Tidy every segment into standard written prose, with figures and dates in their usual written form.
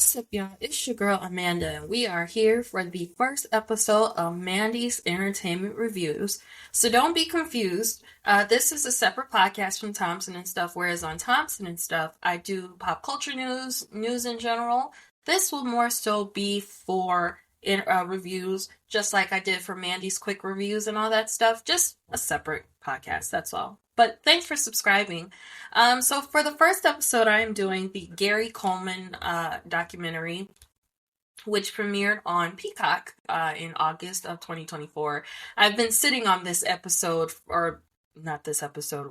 What's up, y'all? It's your girl Amanda, and we are here for the first episode of Mandy's Entertainment Reviews. So don't be confused. This is a separate podcast from Thompson and Stuff, whereas on Thompson and Stuff, I do pop culture news in general. This will more so be for reviews, just like I did for Mandy's quick reviews and all that stuff. Just a separate podcast, that's all. But thanks for subscribing. So for the first episode, I am doing the Gary Coleman documentary, which premiered on Peacock in August of 2024. I've been sitting on this episode, or not this episode,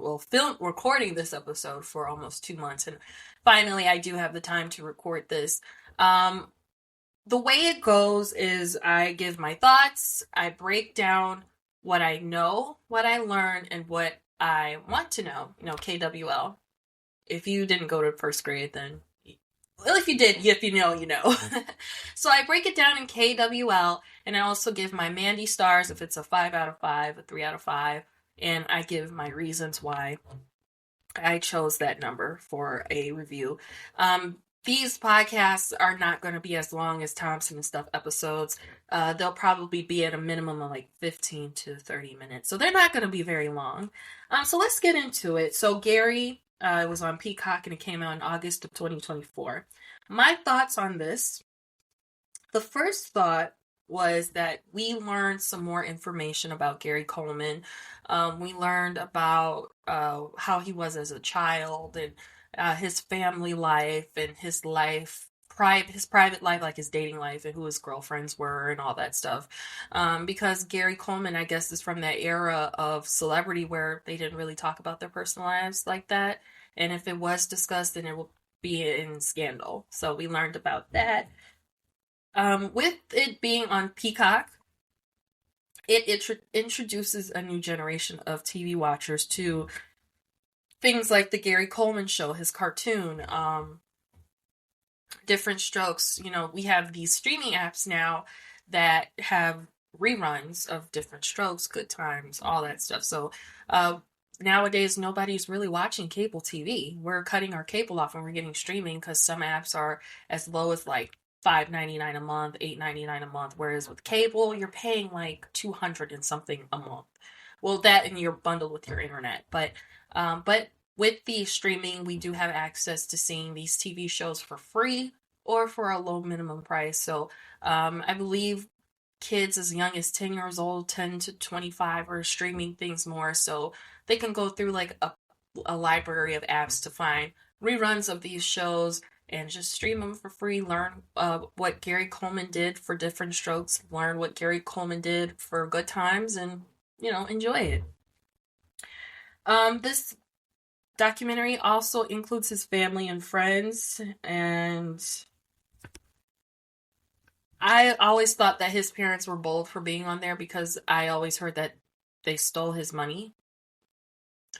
recording this episode for almost 2 months, and finally I do have the time to record this. The way it goes is I give my thoughts, I break down what I know, what I learned, and what I want to know, KWL. If you didn't go to first grade, then, well, if you did, if you know, you know. So I break it down in KWL, and I also give my Mandy stars if it's a 5 out of 5, a 3 out of 5, and I give my reasons why I chose that number for a review. These podcasts are not going to be as long as Thompson and Stuff episodes. They'll probably be at a minimum of like 15 to 30 minutes. So they're not going to be very long. So let's get into it. So Gary was on Peacock and it came out in August of 2024. My thoughts on this. The first thought was that we learned some more information about Gary Coleman. We learned about how he was as a child and his family life and his private life, like his dating life and who his girlfriends were and all that stuff. Because Gary Coleman, I guess, is from that era of celebrity where they didn't really talk about their personal lives like that. And if it was discussed, then it will be in scandal. So we learned about that. With it being on Peacock, it introduces a new generation of TV watchers to things like the Gary Coleman Show, his cartoon, Different Strokes. We have these streaming apps now that have reruns of Different Strokes, Good Times, all that stuff. So nowadays, nobody's really watching cable TV. We're cutting our cable off and we're getting streaming because some apps are as low as like $5.99 a month, $8.99 a month, whereas with cable, you're paying like $200 and something a month. Well, that and you're bundled with your internet, but with the streaming, we do have access to seeing these TV shows for free or for a low minimum price. So I believe kids as young as 10 years old, 10 to 25, are streaming things more. So they can go through like a library of apps to find reruns of these shows and just stream them for free. Learn what Gary Coleman did for Different Strokes. Learn what Gary Coleman did for Good Times and, enjoy it. This documentary also includes his family and friends, and I always thought that his parents were bold for being on there because I always heard that they stole his money.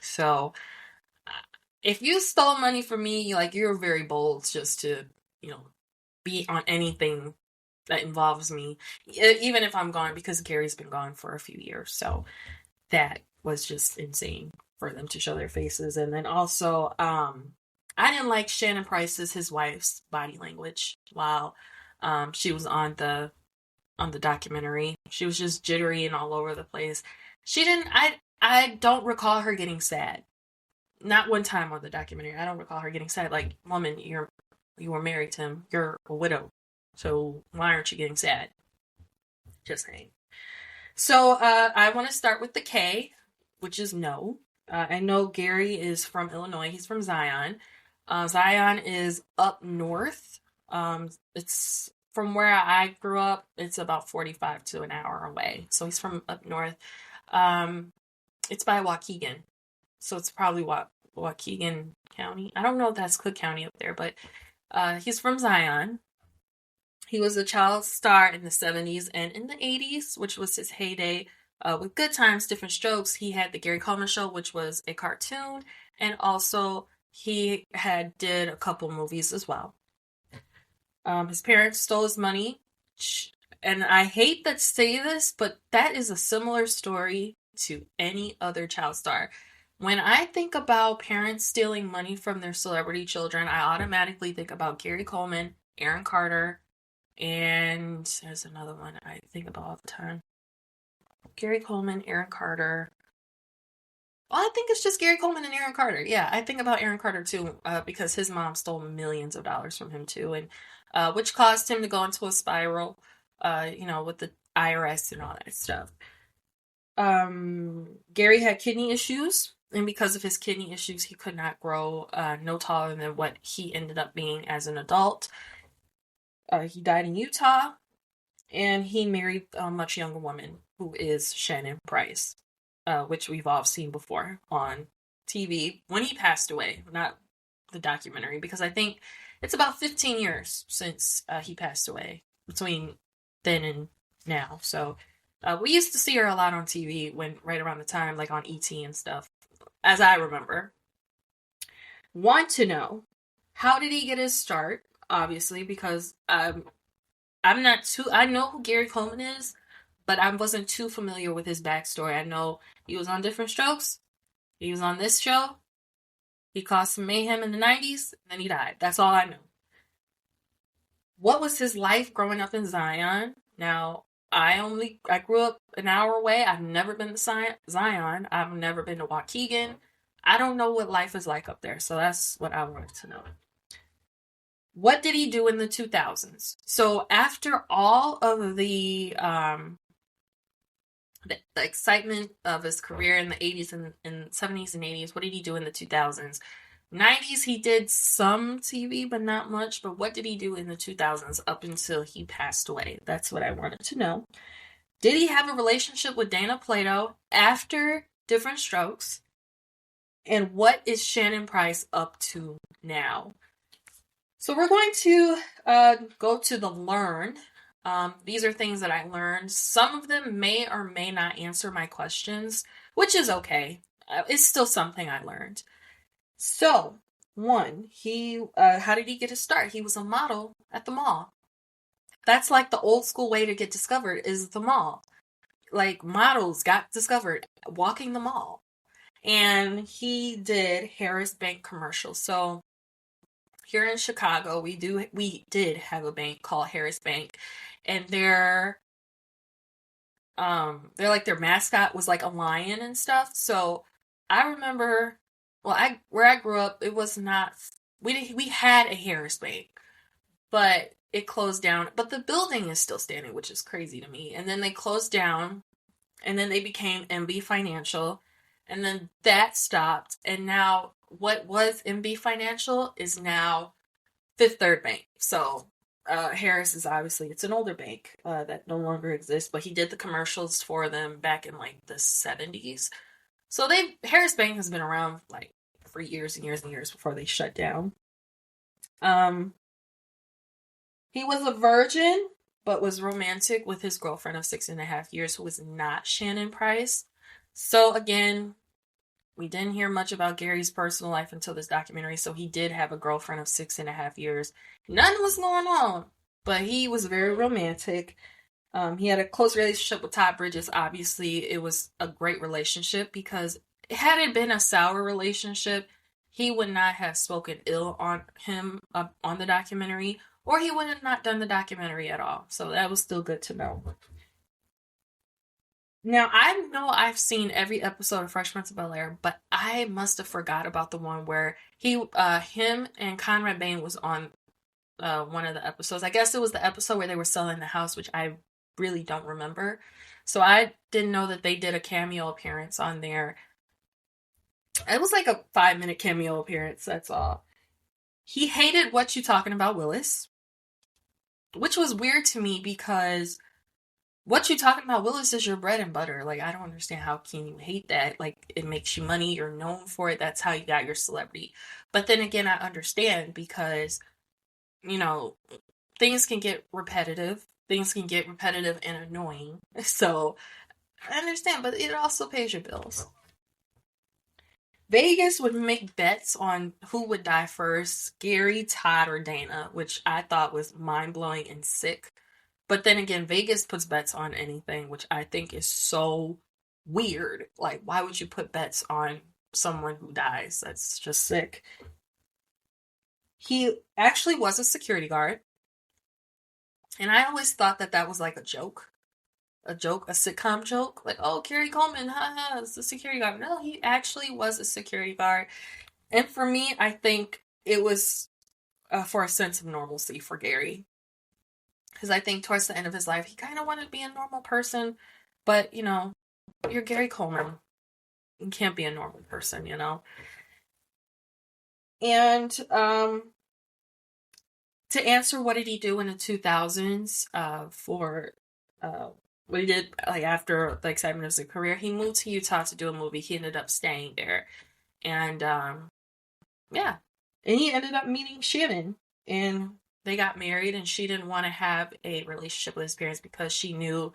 So if you stole money from me, like, you're very bold just to, be on anything that involves me, even if I'm gone, because Gary's been gone for a few years. So that was just insane for them to show their faces. And then also, I didn't like Shannon Price's, his wife's, body language while she was on the documentary. She was just jittery and all over the place. I don't recall her getting sad. Not one time on the documentary. I don't recall her getting sad. Like, woman, you were married to him. You're a widow. So why aren't you getting sad? Just saying. So I want to start with the K, which is no. I know Gary is from Illinois. He's from Zion. Zion is up north. It's from where I grew up. It's about 45 to an hour away. So he's from up north. It's by Waukegan. So it's probably Waukegan County. I don't know if that's Cook County up there, but he's from Zion. He was a child star in the 70s and in the 80s, which was his heyday. With Good Times, Different Strokes, he had the Gary Coleman Show, which was a cartoon, and also he did a couple movies as well. His parents stole his money, and I hate to say this, but that is a similar story to any other child star. When I think about parents stealing money from their celebrity children, I automatically think about Gary Coleman Aaron Carter, and there's another one I think about all the time. Gary Coleman, Aaron Carter. Well, I think it's just Gary Coleman and Aaron Carter. Yeah, I think about Aaron Carter too, because his mom stole millions of dollars from him too, and which caused him to go into a spiral, with the IRS and all that stuff. Gary had kidney issues, and because of his kidney issues, he could not grow no taller than what he ended up being as an adult. He died in Utah, and he married a much younger woman who is Shannon Price, which we've all seen before on TV when he passed away, not the documentary, because I think it's about 15 years since he passed away between then and now. So we used to see her a lot on TV right around the time, like on ET and stuff, as I remember. Want to know, how did he get his start? Obviously, because I know who Gary Coleman is, but I wasn't too familiar with his backstory. I know he was on Different Strokes. He was on this show. He caused some mayhem in the 90s, and then he died. That's all I know. What was his life growing up in Zion? Now, I grew up an hour away. I've never been to Zion. I've never been to Waukegan. I don't know what life is like up there, so that's what I wanted to know. What did he do in the 2000s? So after all of the excitement of his career in the 80s and 70s and 80s, what did he do in the 2000s? 90s, he did some TV, but not much. But what did he do in the 2000s up until he passed away? That's what I wanted to know. Did he have a relationship with Dana Plato after Different Strokes? And what is Shannon Price up to now? So we're going to go to the learn. These are things that I learned. Some of them may or may not answer my questions, which is okay. It's still something I learned. So, one, how did he get his start? He was a model at the mall. That's like the old school way to get discovered is the mall. Like, models got discovered walking the mall. And he did Harris Bank commercials. So, here in Chicago, we did have a bank called Harris Bank, and their mascot was like a lion and stuff. So I remember, where I grew up, it was not, we had a Harris Bank, but it closed down. But the building is still standing, which is crazy to me. And then they closed down, and then they became MB Financial, and then that stopped, and now what was MB Financial is now Fifth Third Bank. So Harris is obviously, it's an older bank that no longer exists, but he did the commercials for them back in like the 70s. So Harris Bank has been around like for years and years and years before they shut down. He was a virgin, but was romantic with his girlfriend of 6.5 years, who was not Shannon Price. So again, we didn't hear much about Gary's personal life until this documentary, so he did have a girlfriend of 6.5 years. Nothing was going on, but he was very romantic. He had a close relationship with Todd Bridges. Obviously, it was a great relationship, because had it been a sour relationship, he would not have spoken ill on him on the documentary, or he would have not done the documentary at all. So that was still good to know. Now, I know I've seen every episode of Fresh Prince of Bel-Air, but I must have forgot about the one where him and Conrad Bain was on one of the episodes. I guess it was the episode where they were selling the house, which I really don't remember. So I didn't know that they did a cameo appearance on there. It was like a 5-minute cameo appearance, that's all. He hated What You Talking About, Willis, which was weird to me, because What You Talking About, Willis is your bread and butter. Like, I don't understand how can you hate that. Like, it makes you money, you're known for it, that's how you got your celebrity. But then again, I understand, because, things can get repetitive. Things can get repetitive and annoying. So, I understand, but it also pays your bills. Vegas would make bets on who would die first, Gary, Todd, or Dana, which I thought was mind-blowing and sick. But then again, Vegas puts bets on anything, which I think is so weird. Like, why would you put bets on someone who dies? That's just sick. He actually was a security guard. And I always thought that that was like a sitcom joke. Like, oh, Gary Coleman, haha, is the security guard. No, he actually was a security guard. And for me, I think it was for a sense of normalcy for Gary. Because I think towards the end of his life, he kind of wanted to be a normal person. But, you're Gary Coleman. You can't be a normal person, And to answer what did he do in the 2000s for what he did like after the excitement of his career, he moved to Utah to do a movie. He ended up staying there. And yeah. And he ended up meeting Shannon. And they got married, and she didn't want to have a relationship with his parents because she knew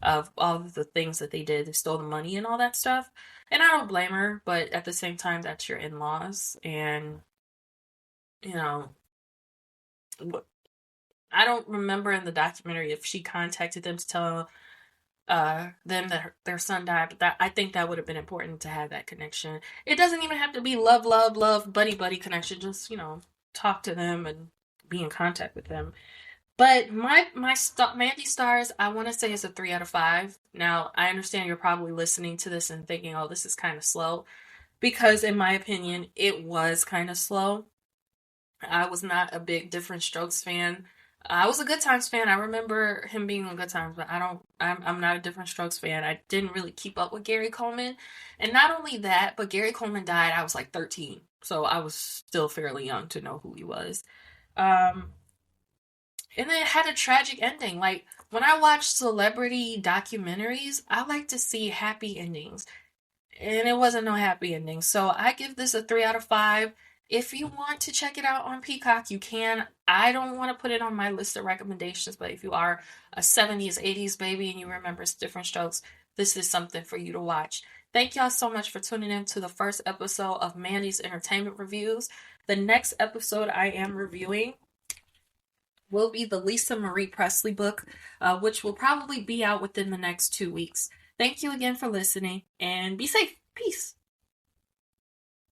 of all of the things that they did. They stole the money and all that stuff. And I don't blame her, but at the same time, that's your in-laws. And, you know, I don't remember in the documentary if she contacted them to tell them that their son died, but I think that would have been important to have that connection. It doesn't even have to be love, love, love, buddy, buddy connection. Just, talk to them and be in contact with them. But my Mandy Stars, I want to say is a 3 out of 5. Now, I understand you're probably listening to this and thinking, oh, this is kind of slow. Because in my opinion, it was kind of slow. I was not a big Different Strokes fan. I was a Good Times fan. I remember him being on Good Times, but I'm not a Different Strokes fan. I didn't really keep up with Gary Coleman. And not only that, but Gary Coleman died, I was like 13. So I was still fairly young to know who he was. Um, and then it had a tragic ending. Like, when I watch celebrity documentaries, I like to see happy endings. And it wasn't no happy ending. So I give this a 3 out of 5. If you want to check it out on Peacock, you can. I don't want to put it on my list of recommendations, but if you are a 70s, 80s baby and you remember Different Strokes, this is something for you to watch. Thank y'all so much for tuning in to the first episode of Mandy's Entertainment Reviews. The next episode I am reviewing will be the Lisa Marie Presley book, which will probably be out within the next 2 weeks. Thank you again for listening, and be safe. Peace.